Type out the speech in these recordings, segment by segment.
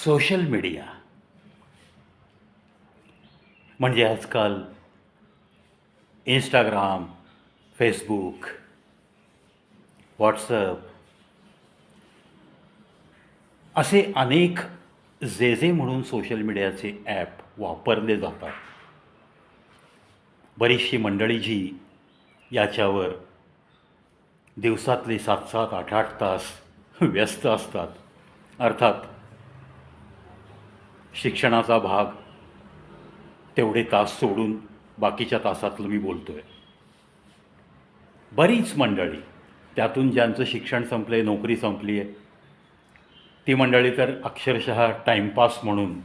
Social media म्हणजे आजकाल Instagram, Facebook, WhatsApp असे अनेक जे म्हणून सोशल मीडियाचे ॲप वापरले जातात. बरीचशी मंडळी जी याच्यावर दिवसातले 7-7, 8-8 तास व्यस्त असतात. अर्थात शिक्षणाचा भाग तेवढे तास सोडून बाकीच्या तासातलं मी बोलतो आहे. बरीच मंडळी त्यातून ज्यांचं शिक्षण संपलं आहे, नोकरी संपली आहे, ती मंडळी तर अक्षरशः टाईमपास म्हणून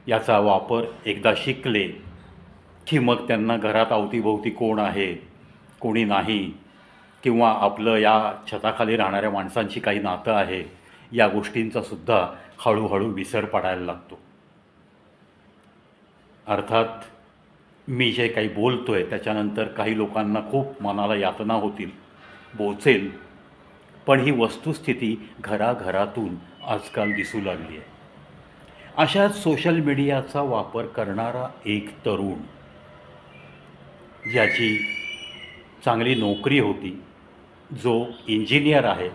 याचा वापर एकदा शिकले की मग त्यांना घरात अवतीभोवती कोण आहे, कोणी नाही, किंवा आपलं या छताखाली राहणाऱ्या माणसांची काही नातं आहे, या गोष्टींचासुद्धा हळूहळू विसर पडायला लागतो. अर्थात मी जे काही बोलतो आहे त्याच्यानंतर काही लोकांना खूप मनाला यातना होतील, बोचेल, पण ही वस्तुस्थिती घराघरातून आजकाल दिसू लागली आहे. अशाच सोशल मीडियाचा वापर करणारा एक तरुण, ज्याची चांगली नोकरी होती, जो इंजिनियर आहे,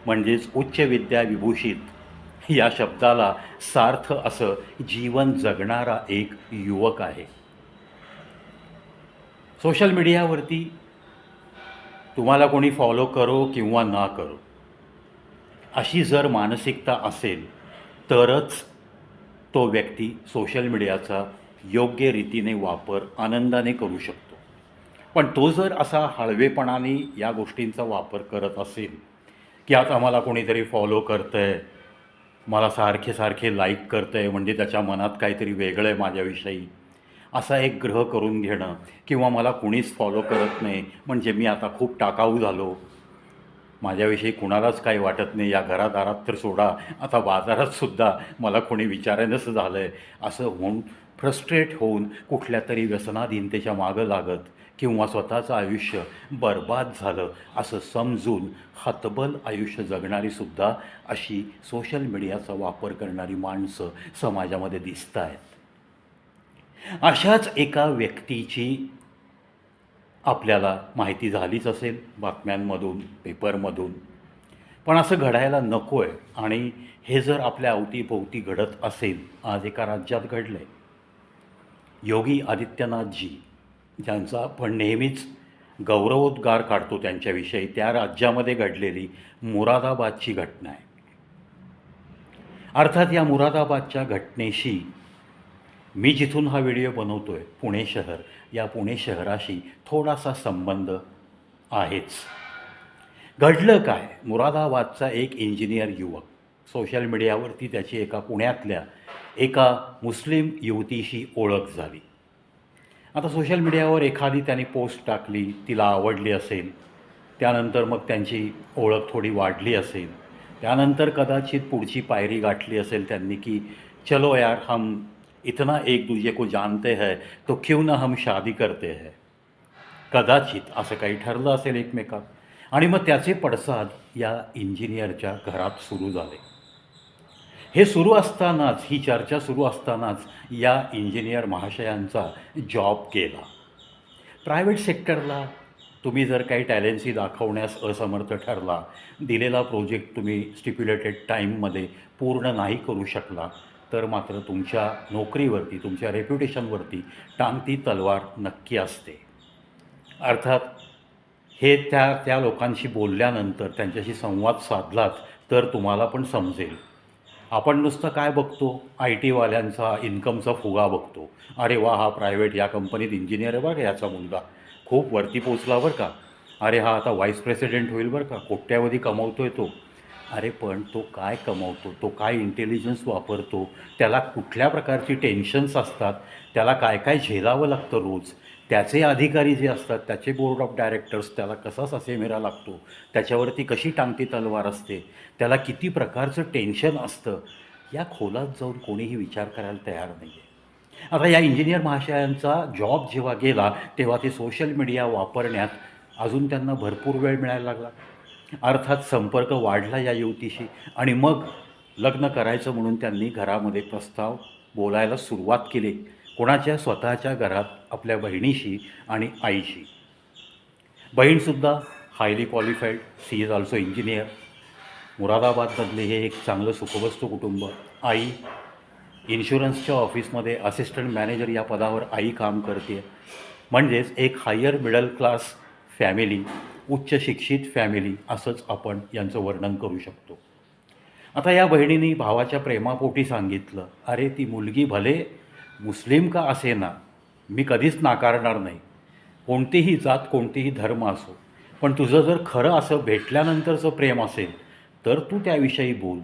म्हणजेच उच्च विद्या विभूषित या शब्दाला सार्थ असं जीवन जगणारा एक युवक आहे. सोशल मीडियावरती तुम्हाला कोणी फॉलो करो किंवा ना करो, अशी जर मानसिकता असेल तरच तो व्यक्ती सोशल मीडियाचा योग्य रीतीने वापर आनंदाने करू शकतो. पण तो जर असा हळवेपणाने या गोष्टींचा वापर करत असेल की आता मला कोणीतरी फॉलो करतं आहे, मला सारखे सारखे लाईक करतं आहे, म्हणजे त्याच्या मनात काहीतरी वेगळं आहे माझ्याविषयी, असा एक ग्रह करून घेणं, किंवा मला कुणीच फॉलो करत नाही म्हणजे मी आता खूप टाकाऊ झालो, माझ्याविषयी कुणालाच काही वाटत नाही, या घरादारात तर सोडा, आता बाजारातसुद्धा मला कोणी विचारेनंच झालं आहे, असं होऊन फ्रस्ट्रेट होऊन कुठल्या तरी व्यसनाधीनतेच्या मागं लागत किंवा स्वतःचं आयुष्य बर्बाद झालं असं समजून हतबल आयुष्य जगणारीसुद्धा अशी सोशल मीडियाचा वापर करणारी माणसं समाजामध्ये दिसत आहेत. अशाच एका व्यक्तीची आपल्याला माहिती झालीच असेल बातम्यांमधून, पेपरमधून. पण असं घडायला नको आहे, आणि हे जर आपल्या अवतीभोवती घडत असेल, आज एका राज्यात घडलं आहे. योगी आदित्यनाथजी, ज्यांचा आपण नेहमीच गौरवोद्गार काढतो त्यांच्याविषयी, त्या राज्यामध्ये घडलेली मुरादाबादची घटना आहे. अर्थात या मुरादाबादच्या घटनेशी मी जिथून हा व्हिडिओ बनवतो आहे, पुणे शहर, या पुणे शहराशी थोडासा संबंध आहेच. घडलं काय? मुरादाबादचा एक इंजिनियर युवक, सोशल मीडियावरती त्याची एका पुण्यातल्या एका मुस्लिम युवतीशी ओळख झाली. आता सोशल मीडियावर एखादी त्याने पोस्ट टाकली, तिला आवडली असेल, त्यानंतर मग त्यांची ओळख थोडी वाढली असेल, त्यानंतर कदाचित पुढची पायरी गाठली असेल त्यांनी की चलो यार, हम इतना एक दूसरे को जानते हैं तो क्यों ना हम शादी करते हैं, कदाचित असं काही ठरलं असेल एकमेकात. आणि मग त्याचे पडसाद या इंजिनियरच्या घरात सुरू झाले. हे सुरू असतानाच, ही चर्चा सुरू असतानाच या इंजिनियर महाशयांचा जॉब गेला. प्रायव्हेट सेक्टरला तुम्ही जर काही टॅलेन्सी दाखवण्यास असमर्थ ठरला, दिलेला प्रोजेक्ट तुम्ही स्टिप्युलेटेड टाईममध्ये पूर्ण नाही करू शकला, तर मात्र तुमच्या नोकरीवरती, तुमच्या रेप्युटेशनवरती टांगती तलवार नक्की असते. अर्थात हे त्या लोकांशी बोलल्यानंतर, त्यांच्याशी संवाद साधलात तर तुम्हाला पण समजेल. आपण नुसतं काय बघतो, IT वाल्यांचा इन्कमचा फुगा बघतो. अरे वा, हा प्रायव्हेट या कंपनीत इंजिनियर आहे बरं का, याचा मुलगा खूप वरती पोचला बरं का, अरे हा आता व्हाईस प्रेसिडेंट होईल बरं का, कोट्यावधी कमवतो आहे तो. अरे पण तो काय कमवतो, तो काय इंटेलिजन्स वापरतो, त्याला कुठल्या प्रकारची टेन्शन्स असतात, त्याला काय काय झेलावं लागतं रोज, त्याचे अधिकारी जे असतात, त्याचे बोर्ड ऑफ डायरेक्टर्स, त्याला कसा ससेमिरा लागतो, त्याच्यावरती कशी टांगती तलवार असते, त्याला किती प्रकारचं टेन्शन असतं, या खोलात जाऊन कोणीही विचार करायला तयार नाही आहे. आता या इंजिनियर महाशयांचा जॉब जेव्हा गेला तेव्हा ते सोशल मीडिया वापरण्यात अजून त्यांना भरपूर वेळ मिळायला लागला. अर्थात संपर्क वाढला या युवतीशी, आणि मग लग्न करायचं म्हणून त्यांनी घरामध्ये प्रस्ताव बोलायला सुरुवात केली. कोणाच्या स्वतःच्या घरात आपल्या बहिणीशी आणि आईशी. बहीणसुद्धा highly qualified, she is also engineer. मुरादाबादमधले हे एक चांगलं सुखवस्तू कुटुंब. आई इन्शुरन्सच्या ऑफिसमध्ये असिस्टंट मॅनेजर या पदावर आई काम करते. म्हणजेच एक हायर मिडल क्लास फॅमिली, उच्च शिक्षित फॅमिली असंच आपण यांचं वर्णन करू शकतो. आता या बहिणीने भावाच्या प्रेमापोटी सांगितलं, अरे ती मुलगी भले मुस्लिम का असेना, मी कधीच नाकारणार नाही, कोणतीही जात कोणतीही धर्म असो, पण तुझं जर खरं असं भेटल्यानंतरचं प्रेम असेल तर तू त्याविषयी बोल.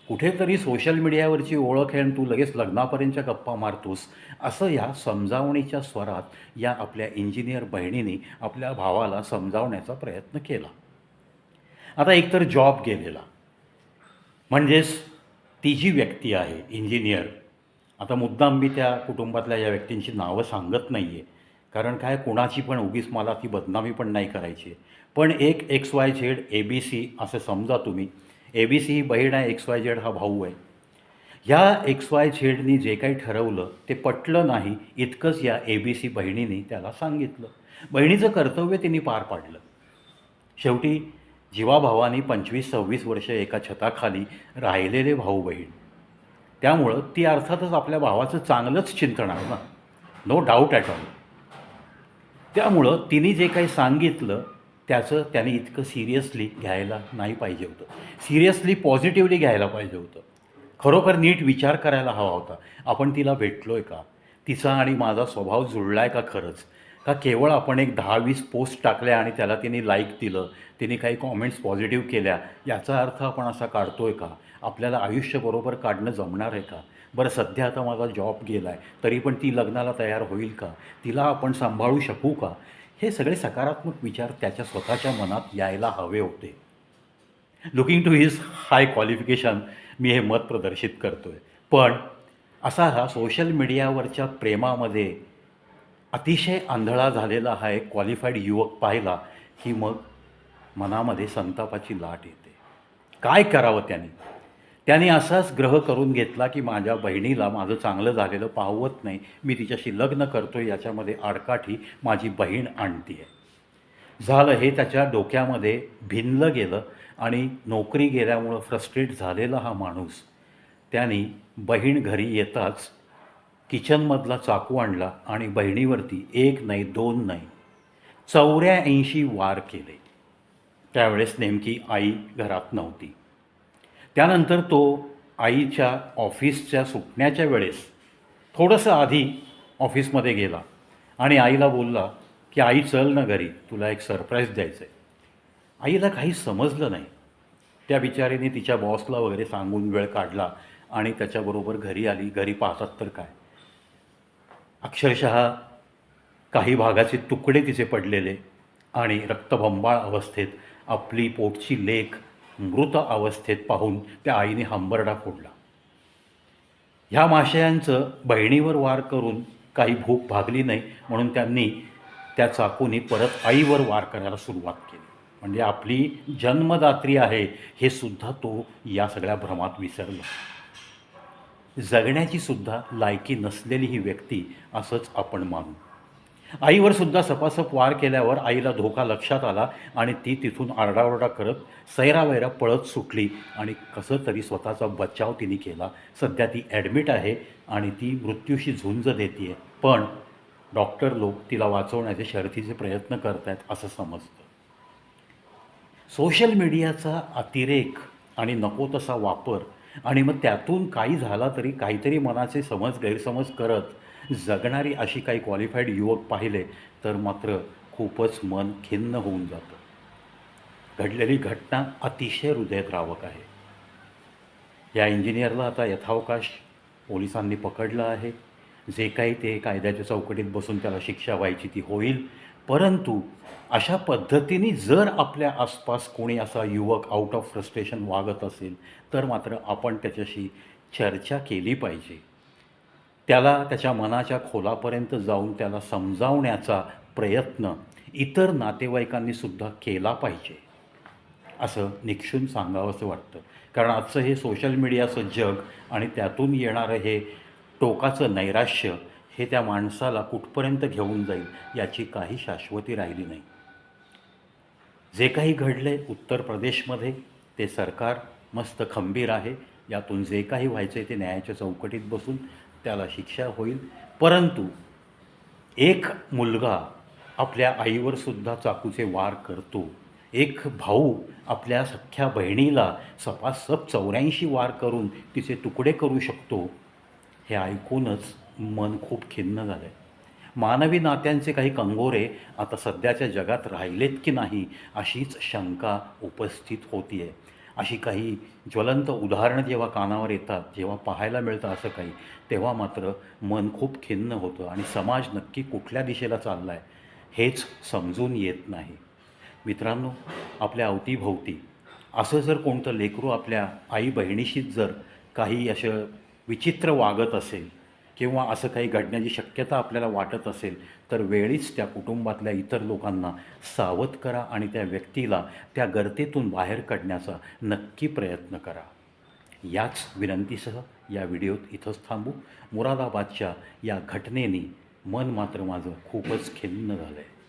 कुठेतरी सोशल मीडियावरची ओळख आहे आणि तू लगेच लग्नापर्यंतच्या गप्पा मारतोस, असं या समजावणीच्या स्वरात या आपल्या इंजिनियर बहिणीने आपल्या भावाला समजावण्याचा प्रयत्न केला. आता एकतर जॉब गेलेला, म्हणजेच ती जी व्यक्ती आहे इंजिनियर, आता मुद्दाम मी त्या कुटुंबातल्या या व्यक्तींची नावं सांगत नाही आहे, कारण काय कोणाची पण उगीच मला ती बदनामी पण नाही करायची आहे. पण एक XYZ ABC असं समजा तुम्ही. ABC ही बहीण आहे, XYZ हा भाऊ आहे. ह्या XYZनी जे काही ठरवलं ते पटलं नाही इतकंच या ABC बहिणीने त्याला सांगितलं. बहिणीचं कर्तव्य तिने पार पाडलं. शेवटी जीवाभावानी 25-26 वर्ष एका छताखाली राहिलेले भाऊ बहीण, त्यामुळं ती अर्थातच आपल्या भावाचं चांगलंच चिंतणार ना, नो डाऊट ॲट ऑल. त्यामुळं तिने जे काही सांगितलं त्याचं त्याने इतकं सिरियसली घ्यायला नाही पाहिजे होतं. सिरियसली पॉझिटिव्हली घ्यायला पाहिजे होतं. खरोखर नीट विचार करायला हवा होता, आपण तिला भेटलो आहे का, तिचा आणि माझा स्वभाव जुळला आहे का खरंच, का केवळ आपण एक 10-20 पोस्ट टाकल्या आणि त्याला तिने लाईक दिलं, तिने काही कॉमेंट्स पॉझिटिव्ह केल्या, याचा अर्थ आपण असा काढतो आहे का, आपल्याला आयुष्य बरोबर काढणं जमणार आहे का. बरं सध्या आता माझा जॉब गेला आहे तरी पण ती लग्नाला तयार होईल का, तिला आपण सांभाळू शकू का, हे सगळे सकारात्मक विचार त्याच्या स्वतःच्या मनात यायला हवे होते. Looking to his high qualification मी हे मत प्रदर्शित करतो आहे. पण असा हा सोशल मीडियावरच्या प्रेमामध्ये अतिशय आंधळा झालेला हा एक क्वालिफाईड युवक पाहिला की मग मनामध्ये संतापाची लाट येते. काय करावं त्याने असाच ग्रह करून घेतला की माझ्या बहिणीला माझं चांगलं झालेलं पाहवत नाही, मी तिच्याशी लग्न करतो आहे, याच्यामध्ये आडकाठी माझी बहीण आणते आहे. झालं हे त्याच्या डोक्यामध्ये भिनलं गेलं आणि नोकरी गेल्यामुळं फ्रस्ट्रेट झालेला हा माणूस त्याने बहीण घरी येताच किचनमधला चाकू आणला आणि बहिणीवरती 1 नाही 2 नाही 84 वार केले. त्यावेळेस नेमकी आई घरात नव्हती. त्यानंतर तो आईच्या ऑफिसच्या सुटण्याच्या वेळेस थोडंसं आधी ऑफिसमध्ये गेला आणि आईला बोलला की आई चल ना घरी, तुला एक सरप्राईज द्यायचं आहे. आईला काही समजलं नाही. त्या बिचारीने तिच्या बॉसला वगैरे सांगून वेळ काढला आणि त्याच्याबरोबर घरी आली. घरी पाहतात तर काय, अक्षरशः काही भागाचे तुकडे तिचे पडलेले आणि रक्तबंबाळ अवस्थेत आपली पोटची लेक मृत अवस्थेत पाहून त्या आईने हंबरडा फोडला. ह्या माशयांचं बहिणीवर वार करून काही भूक भागली नाही म्हणून त्यांनी त्या चाकूने परत आईवर वार करायला सुरुवात केली. म्हणजे आपली जन्मदात्री आहे हे सुद्धा तो या सगळ्या भ्रमात विसरला. जगण्याची सुद्धा लायकी नसलेली ही व्यक्ती असंच आपण मानू. आईवर सुद्धा सपासप वार केल्यावर आईला धोका लक्षात आला आणि ती तिथून आरडाओरडा करत सैरावैरा पळत सुटली आणि कसं तरी स्वतःचा बचाव तिने केला. सध्या ती ॲडमिट आहे आणि ती मृत्यूशी झुंज देते आहे, पण डॉक्टर लोक तिला वाचवण्याचे शर्थीचे प्रयत्न करत आहेत असं समजतं. सोशल मीडियाचा अतिरेक आणि नको तसा वापर आणि मग त्यातून काही झाला तरी काहीतरी मनाचे गैरसमज करत जगणारी अशी काही क्वालिफाईड युवक पाहिले तर मात्र खूपच मन खिन्न होऊन जातं. घडलेली घटना अतिशय हृदयद्रावक आहे. या इंजिनियरला आता यथावकाश पोलिसांनी पकडलं आहे. जे काही ते कायद्याच्या चौकटीत बसून त्याला शिक्षा व्हायची ती होईल, परंतु अशा पद्धतीने जर आपल्या आसपास कोणी असा युवक आउट ऑफ फ्रस्ट्रेशन वागत असेल तर मात्र आपण त्याच्याशी चर्चा केली पाहिजे. त्याला त्याच्या मनाच्या खोलापर्यंत जाऊन त्याला समजावण्याचा प्रयत्न इतर नातेवाईकांनी सुद्धा केला पाहिजे. असं निक्षून सांगावंसं वाटतं. कारण आजचं हे सोशल मीडियाचं जग आणि त्यातून येणारं हे टोकाचं नैराश्य हे त्या माणसाला कुठपर्यंत घेऊन जाईल याची काही शाश्वती राहिली नाही. जे काही घडले उत्तर प्रदेशमध्ये ते सरकार मस्त खंबीर आहे. यातून जे काही व्हायचं आहे ते न्यायाच्या चौकटीत बसून त्याला शिक्षा होईल. परंतु एक मुलगा आपल्या आईवर सुद्धा चाकूचे वार करतो, एक भाऊ आपल्या सख्ख्या बहिणीला सपासप 84 वार करून तिचे तुकडे करू शकतो, हे ऐकूनच मन खूप खिन्न झालं आहे. मानवी नात्यांचे काही कंगोरे आता सध्याच्या जगात राहिलेत की नाही अशीच शंका उपस्थित होती आहे. अशी काही ज्वलंत उदाहरणं जेव्हा कानावर येतात, जेव्हा पाहायला मिळतं असं काही, तेव्हा मात्र मन खूप खिन्न होतं आणि समाज नक्की कुठल्या दिशेला चालला आहे हेच समजून येत नाही. मित्रांनो, आपल्या अवतीभोवती असं जर कोणतं लेकरू आपल्या आई बहिणीशीच जर काही असं विचित्र वागत असेल किंवा असं काही घडण्याची शक्यता आपल्याला वाटत असेल तर वेळीच त्या कुटुंबातल्या इतर लोकांना सावध करा आणि त्या व्यक्तीला त्या गर्तेतून बाहेर काढण्याचा नक्की प्रयत्न करा. याच विनंतीसह या व्हिडिओत इथंच थांबू. मुरादाबादच्या या घटनेने मन मात्र माझं खूपच खिन्न झालं आहे.